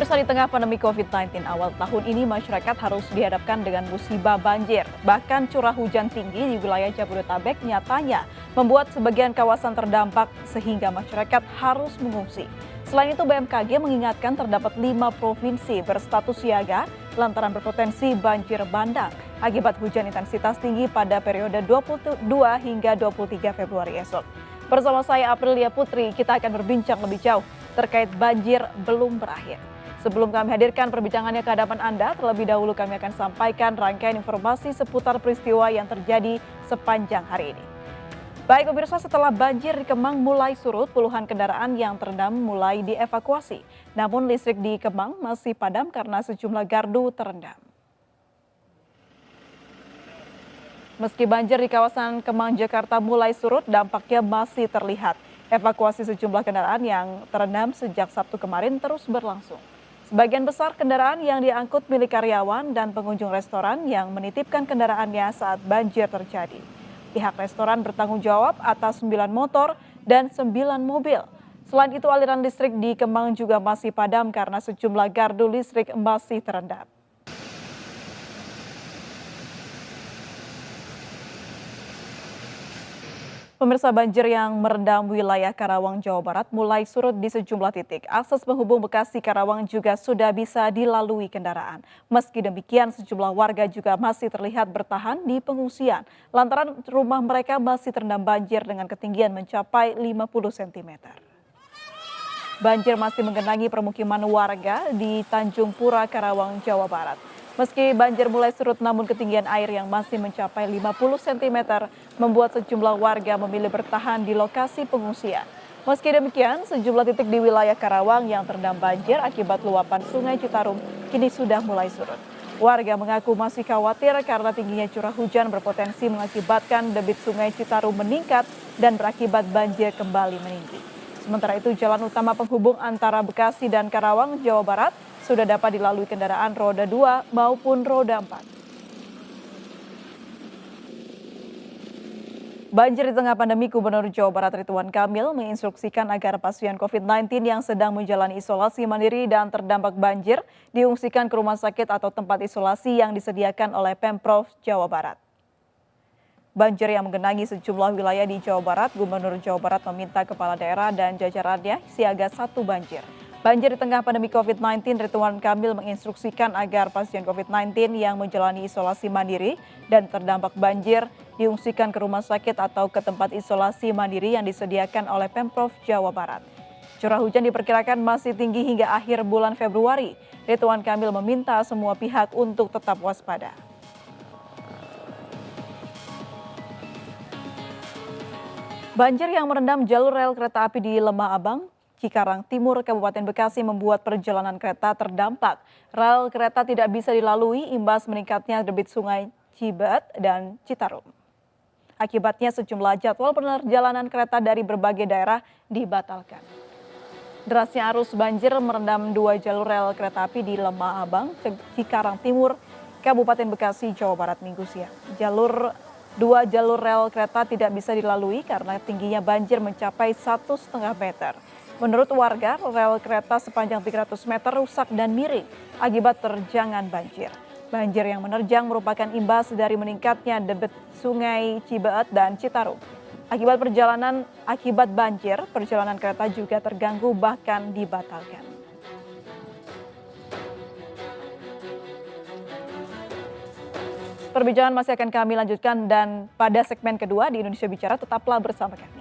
Pemirsa, di tengah pandemi COVID-19 awal tahun ini masyarakat harus dihadapkan dengan musibah banjir. Bahkan curah hujan tinggi di wilayah Jabodetabek nyatanya membuat sebagian kawasan terdampak sehingga masyarakat harus mengungsi. Selain itu BMKG mengingatkan terdapat 5 provinsi berstatus siaga lantaran berpotensi banjir bandang akibat hujan intensitas tinggi pada periode 22 hingga 23 Februari esok. Bersama saya Aprilia Putri, kita akan berbincang lebih jauh terkait banjir belum berakhir. Sebelum kami hadirkan perbincangannya ke hadapan Anda, terlebih dahulu kami akan sampaikan rangkaian informasi seputar peristiwa yang terjadi sepanjang hari ini. Baik pemirsa, setelah banjir di Kemang mulai surut, puluhan kendaraan yang terendam mulai dievakuasi. Namun listrik di Kemang masih padam karena sejumlah gardu terendam. Meski banjir di kawasan Kemang, Jakarta mulai surut, dampaknya masih terlihat. Evakuasi sejumlah kendaraan yang terendam sejak Sabtu kemarin terus berlangsung. Sebagian besar kendaraan yang diangkut milik karyawan dan pengunjung restoran yang menitipkan kendaraannya saat banjir terjadi. Pihak restoran bertanggung jawab atas 9 motor dan 9 mobil. Selain itu aliran listrik di Kemang juga masih padam karena sejumlah gardu listrik masih terendam. Pemirsa, banjir yang merendam wilayah Karawang, Jawa Barat mulai surut di sejumlah titik. Akses penghubung Bekasi Karawang juga sudah bisa dilalui kendaraan. Meski demikian, sejumlah warga juga masih terlihat bertahan di pengungsian lantaran rumah mereka masih terendam banjir dengan ketinggian mencapai 50 cm. Banjir masih menggenangi permukiman warga di Tanjung Pura, Karawang, Jawa Barat. Meski banjir mulai surut, namun ketinggian air yang masih mencapai 50 cm membuat sejumlah warga memilih bertahan di lokasi pengungsian. Meski demikian, sejumlah titik di wilayah Karawang yang terendam banjir akibat luapan Sungai Citarum kini sudah mulai surut. Warga mengaku masih khawatir karena tingginya curah hujan berpotensi mengakibatkan debit Sungai Citarum meningkat dan berakibat banjir kembali meninggi. Sementara itu, jalan utama penghubung antara Bekasi dan Karawang, Jawa Barat sudah dapat dilalui kendaraan roda 2 maupun roda 4. Banjir di tengah pandemi, Gubernur Jawa Barat Ridwan Kamil menginstruksikan agar pasien COVID-19 yang sedang menjalani isolasi mandiri dan terdampak banjir diungsikan ke rumah sakit atau tempat isolasi yang disediakan oleh Pemprov Jawa Barat. Banjir yang menggenangi sejumlah wilayah di Jawa Barat, Gubernur Jawa Barat meminta kepala daerah dan jajarannya siaga 1 banjir. Banjir di tengah pandemi COVID-19, Ridwan Kamil menginstruksikan agar pasien COVID-19 yang menjalani isolasi mandiri dan terdampak banjir diungsikan ke rumah sakit atau ke tempat isolasi mandiri yang disediakan oleh Pemprov Jawa Barat. Curah hujan diperkirakan masih tinggi hingga akhir bulan Februari. Ridwan Kamil meminta semua pihak untuk tetap waspada. Banjir yang merendam jalur rel kereta api di Lembah Abang, Cikarang Timur, Kabupaten Bekasi membuat perjalanan kereta terdampak. Rel kereta tidak bisa dilalui imbas meningkatnya debit Sungai Cibeet dan Citarum. Akibatnya sejumlah jadwal perjalanan kereta dari berbagai daerah dibatalkan. Derasnya arus banjir merendam 2 jalur rel kereta api di Lembah Abang, Cikarang Timur, Kabupaten Bekasi, Jawa Barat Minggu siang. Dua jalur rel kereta tidak bisa dilalui karena tingginya banjir mencapai 1,5 meter. Menurut warga, rel kereta sepanjang 300 meter rusak dan miring akibat terjangan banjir. Banjir yang menerjang merupakan imbas dari meningkatnya debit Sungai Cibeet dan Citarum. Akibat banjir, perjalanan kereta juga terganggu bahkan dibatalkan. Perbincangan masih akan kami lanjutkan dan pada segmen kedua di Indonesia Bicara tetaplah bersama kami.